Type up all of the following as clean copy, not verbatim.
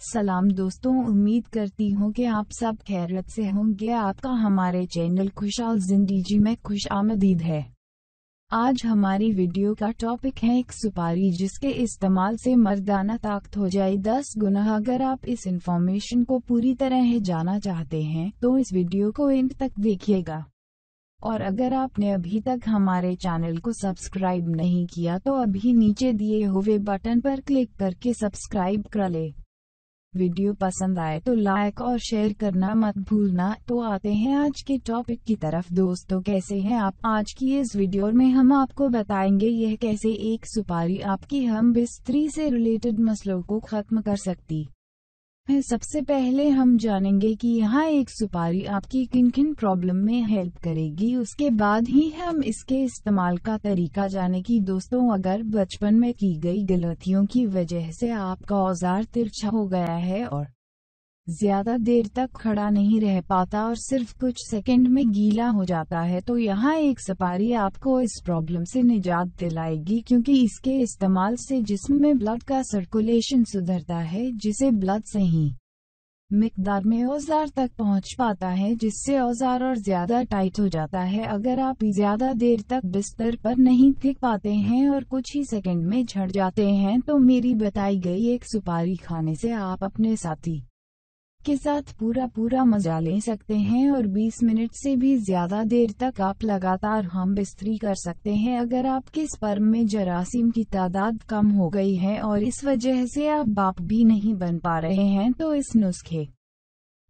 सलाम दोस्तों, उम्मीद करती हूँ कि आप सब खैरियत से होंगे। आपका हमारे चैनल खुशहाल जिंदगी में खुशामदीद है। आज हमारी वीडियो का टॉपिक है एक सुपारी जिसके इस्तेमाल से मर्दाना ताकत हो जाए 10 गुना। अगर आप इस इंफॉर्मेशन को पूरी तरह जाना चाहते हैं तो इस वीडियो को एंड तक देखिएगा। और अगर आपने अभी तक हमारे चैनल को सब्सक्राइब नहीं किया तो अभी नीचे दिए हुए बटन पर क्लिक करके सब्सक्राइब कर ले। वीडियो पसंद आए तो लाइक और शेयर करना मत भूलना। तो आते हैं आज के टॉपिक की तरफ। दोस्तों, कैसे हैं आप? आज की इस वीडियो में हम आपको बताएंगे यह कैसे एक सुपारी आपकी हम बिस्तरी से रिलेटेड मसलों को खत्म कर सकती है। सबसे पहले हम जानेंगे कि यहाँ एक सुपारी आपकी किन किन प्रॉब्लम में हेल्प करेगी। उसके बाद ही हम इसके इस्तेमाल का तरीका जानेंगे। दोस्तों, अगर बचपन में की गई गलतियों की वजह से आपका औजार तिरछा हो गया है और ज्यादा देर तक खड़ा नहीं रह पाता और सिर्फ कुछ सेकंड में गीला हो जाता है, तो यहाँ एक सुपारी आपको इस प्रॉब्लम से निजात दिलाएगी, क्योंकि इसके इस्तेमाल से जिस्म में ब्लड का सर्कुलेशन सुधरता है, जिसे ब्लड सही मिकदार में औजार तक पहुंच पाता है, जिससे औजार और ज्यादा टाइट हो जाता है। अगर आप ज्यादा देर तक बिस्तर पर नहीं टिक पाते हैं और कुछ ही सेकंड में झड़ जाते हैं, तो मेरी बताई गई एक सुपारी खाने से आप अपने साथी के साथ पूरा मजा ले सकते हैं और 20 मिनट से भी ज्यादा देर तक आप लगातार हम बिस्तरी कर सकते हैं। अगर आपके स्पर्म में जरासीम की तादाद कम हो गई है और इस वजह से आप बाप भी नहीं बन पा रहे हैं, तो इस नुस्खे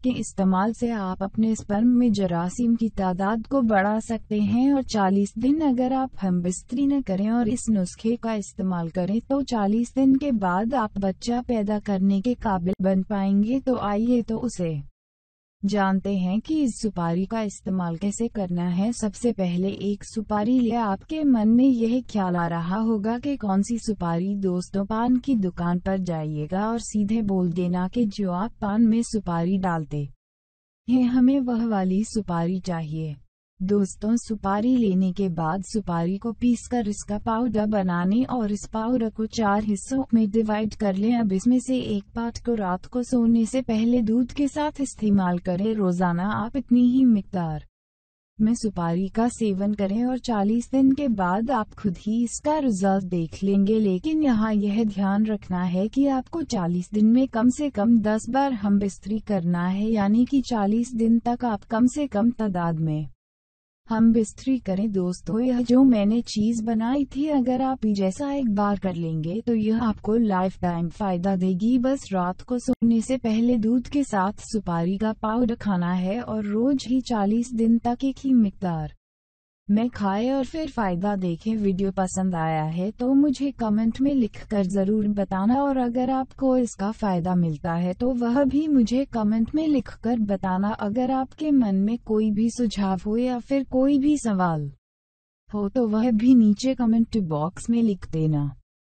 के इस्तेमाल से आप अपने स्पर्म में जरासीम की तादाद को बढ़ा सकते हैं। और 40 दिन अगर आप हम बिस्तरी न करें और इस नुस्खे का इस्तेमाल करें तो 40 दिन के बाद आप बच्चा पैदा करने के काबिल बन पाएंगे। तो आइए तो उसे जानते हैं कि इस सुपारी का इस्तेमाल कैसे करना है। सबसे पहले एक सुपारी ले। आपके मन में यह ख्याल आ रहा होगा कि कौन सी सुपारी। दोस्तों, पान की दुकान पर जाइएगा और सीधे बोल देना कि जो आप पान में सुपारी डालते हैं, हमें वह वाली सुपारी चाहिए। दोस्तों, सुपारी लेने के बाद सुपारी को पीसकर इसका पाउडर बनाने और इस पाउडर को 4 हिस्सों में डिवाइड कर लें। अब इसमें से एक पार्ट को रात को सोने से पहले दूध के साथ इस्तेमाल करें। रोजाना आप इतनी ही मिकदार में सुपारी का सेवन करें और 40 दिन के बाद आप खुद ही इसका रिजल्ट देख लेंगे। लेकिन यहाँ यह ध्यान रखना है कि आपको 40 दिन में कम से कम 10 बार हम बिस्तरी करना है, यानी कि 40 दिन तक आप कम से कम तादाद में हम बिस्तरी करें। दोस्तों, यह जो मैंने चीज बनाई थी, अगर आप जैसा एक बार कर लेंगे तो यह आपको लाइफ टाइम फायदा देगी। बस रात को सोने से पहले दूध के साथ सुपारी का पाउडर खाना है और रोज ही 40 दिन तक एक ही मिकदार में खाएं और फिर फायदा देखें। वीडियो पसंद आया है तो मुझे कमेंट में लिखकर जरूर बताना, और अगर आपको इसका फायदा मिलता है तो वह भी मुझे कमेंट में लिखकर बताना। अगर आपके मन में कोई भी सुझाव हो या फिर कोई भी सवाल हो तो वह भी नीचे कमेंट बॉक्स में लिख देना।